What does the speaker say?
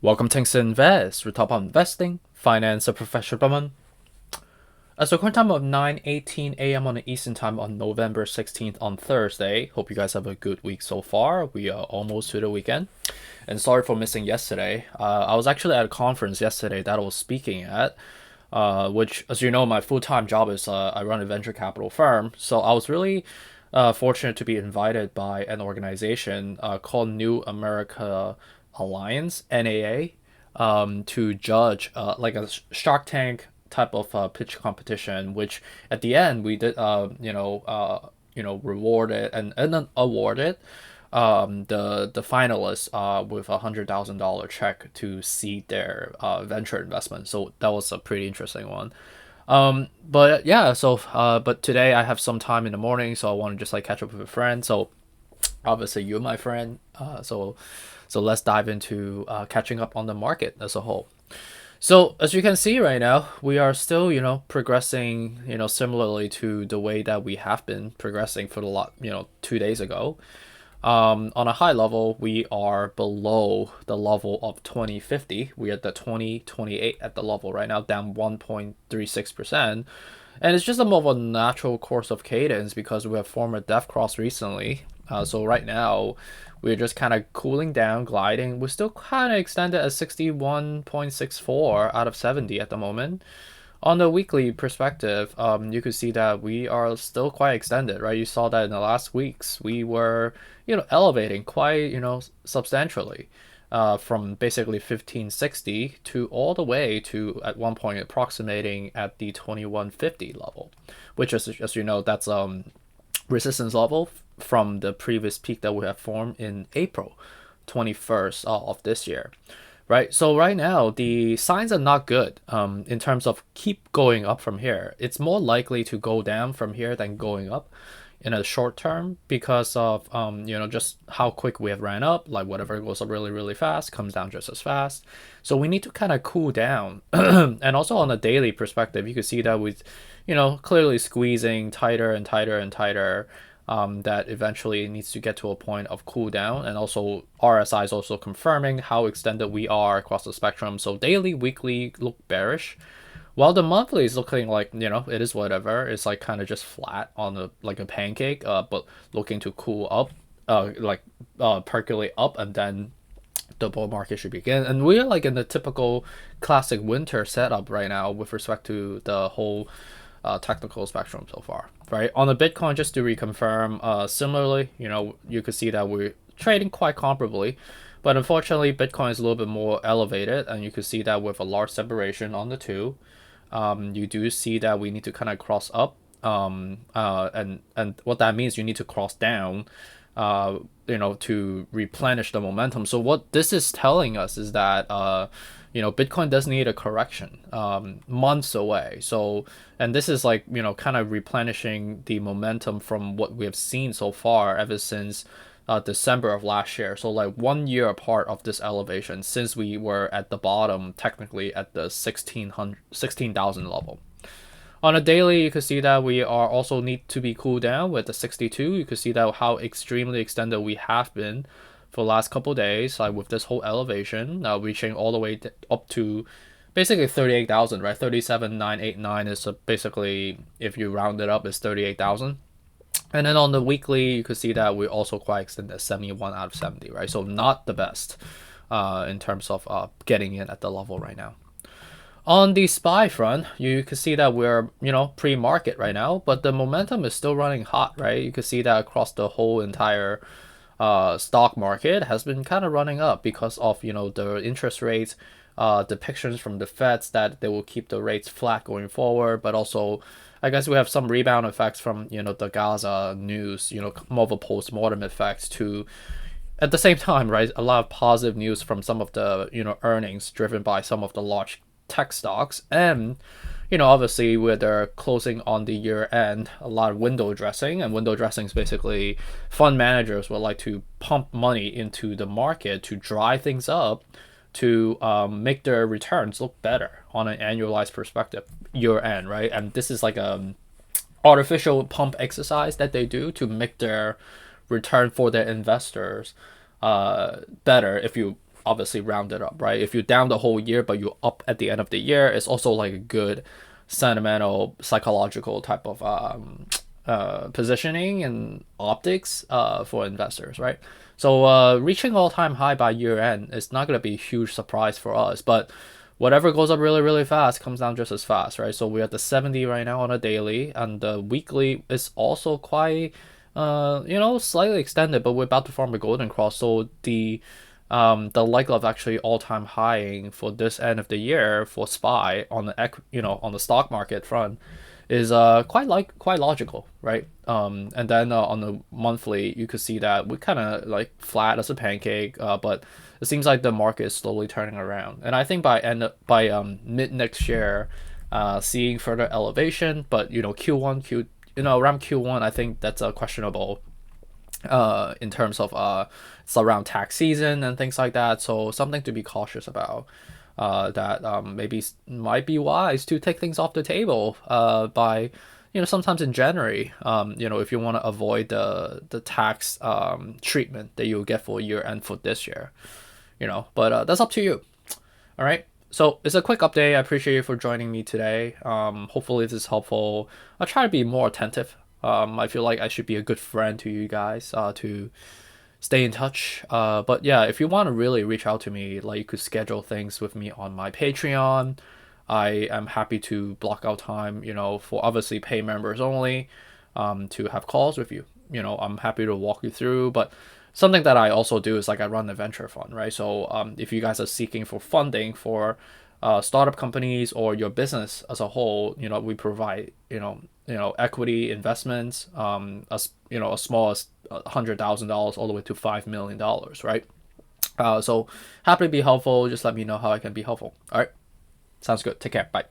Welcome to Invest. We talk about investing, finance, and professional development. As the current time of 9:18 a.m. on the Eastern Time on November 16th on Thursday. Hope you guys have a good week so far. We are almost to the weekend. And sorry for missing yesterday. I was actually at a conference yesterday that I was speaking at, which, as you know, my full-time job is I run a venture capital firm. So I was really fortunate to be invited by an organization called New America Alliance, NAA, to judge like a Shark Tank type of pitch competition, which at the end we did rewarded and then awarded the finalists with $100,000 check to seed their venture investment. So that was a pretty interesting one. But yeah, so but today I have some time in the morning, so I want to just like catch up with a friend. So obviously you're my friend. So let's dive into catching up on the market as a whole. So as you can see right now, we are still, progressing, similarly to the way that we have been progressing for the lot, 2 days ago. On a high level, we are below the level of 2050. We are at the 2028 at the level right now, down 1.36%. And it's just a more of a natural course of cadence because we have formed a death cross recently. So right now, we're just kind of cooling down, gliding. We're still kind of extended at 61.64 out of 70 at the moment. On the weekly perspective, you could see that we are still quite extended, right? You saw that in the last weeks, we were, elevating quite, substantially, from basically 1560 to all the way to at one point approximating at the 2150 level, which is, as you know, that's resistance level from the previous peak that we have formed in April 21st of this year, right? So right now the signs are not good in terms of keep going up from here. It's more likely to go down from here than going up in a short term because of just how quick we have ran up. Like whatever goes up really really fast comes down just as fast. So we need to kind of cool down. And also on a daily perspective, you can see that with clearly squeezing tighter and tighter and tighter. That eventually needs to get to a point of cool down, and also RSI is also confirming how extended we are across the spectrum. So daily, weekly look bearish, while the monthly is looking like it is whatever. It's like kind of just flat on like a pancake, but looking to cool up, percolate up, and then the bull market should begin. And we are like in the typical classic winter setup right now with respect to the whole technical spectrum so far, right? On the Bitcoin, just to reconfirm, similarly, you could see that we're trading quite comparably, but unfortunately, Bitcoin is a little bit more elevated, and you could see that with a large separation on the two. You do see that we need to kind of cross up, and what that means, you need to cross down, to replenish the momentum. So what this is telling us is that Bitcoin does need a correction months away. So, and this is like, kind of replenishing the momentum from what we have seen so far ever since December of last year. So like 1 year apart of this elevation since we were at the bottom, technically at the 16,000 level. On a daily, you can see that we are also need to be cooled down with the 62. You can see that how extremely extended we have been for the last couple of days, like with this whole elevation, reaching all the way up to basically 38,000, right? 37,989 is basically, if you round it up, is 38,000. And then on the weekly, you could see that we're also quite extended, 71 out of 70, right? So not the best in terms of getting in at the level right now. On the SPY front, you can see that we're, pre-market right now, but the momentum is still running hot, right? You can see that across the whole entire stock market has been kind of running up because of, the interest rates, depictions from the Feds that they will keep the rates flat going forward, but also I guess we have some rebound effects from, the Gaza news, more of a post-mortem effect to at the same time, right? A lot of positive news from some of the, earnings driven by some of the large tech stocks, and obviously with their closing on the year end, a lot of window dressing, and window dressing is basically fund managers would like to pump money into the market to dry things up to make their returns look better on an annualized perspective year end, right? And this is like a artificial pump exercise that they do to make their return for their investors better, if you obviously rounded up, right? If you're down the whole year but you're up at the end of the year, it's also like a good sentimental psychological type of positioning and optics for investors, right? So reaching all-time high by year end is not going to be a huge surprise for us, but whatever goes up really, really fast comes down just as fast, right? So we're at the 70 right now on a daily, and the weekly is also quite, slightly extended, but we're about to form a golden cross. So the likelihood of actually all-time highing for this end of the year for SPY on on the stock market front is quite logical, right? And then on the monthly, you could see that we kind of like flat as a pancake, but it seems like the market is slowly turning around. And I think by mid next year, seeing further elevation, but around Q1, I think that's a questionable in terms of it's around tax season and things like that. So something to be cautious about. That maybe might be wise to take things off the table by sometimes in January. If you want to avoid the tax treatment that you'll get for year end for this year. But that's up to you. All right. So it's a quick update. I appreciate you for joining me today. Hopefully this is helpful. I'll try to be more attentive. I feel like I should be a good friend to you guys to stay in touch. But yeah, if you want to really reach out to me, like you could schedule things with me on my Patreon. I am happy to block out time, for obviously pay members only, to have calls with you. I'm happy to walk you through, but something that I also do is like I run a venture fund, right? So if you guys are seeking for funding for startup companies or your business as a whole, we provide, equity investments, as small as $100,000 all the way to $5 million, right? So happy to be helpful. Just let me know how I can be helpful. All right, sounds good. Take care. Bye.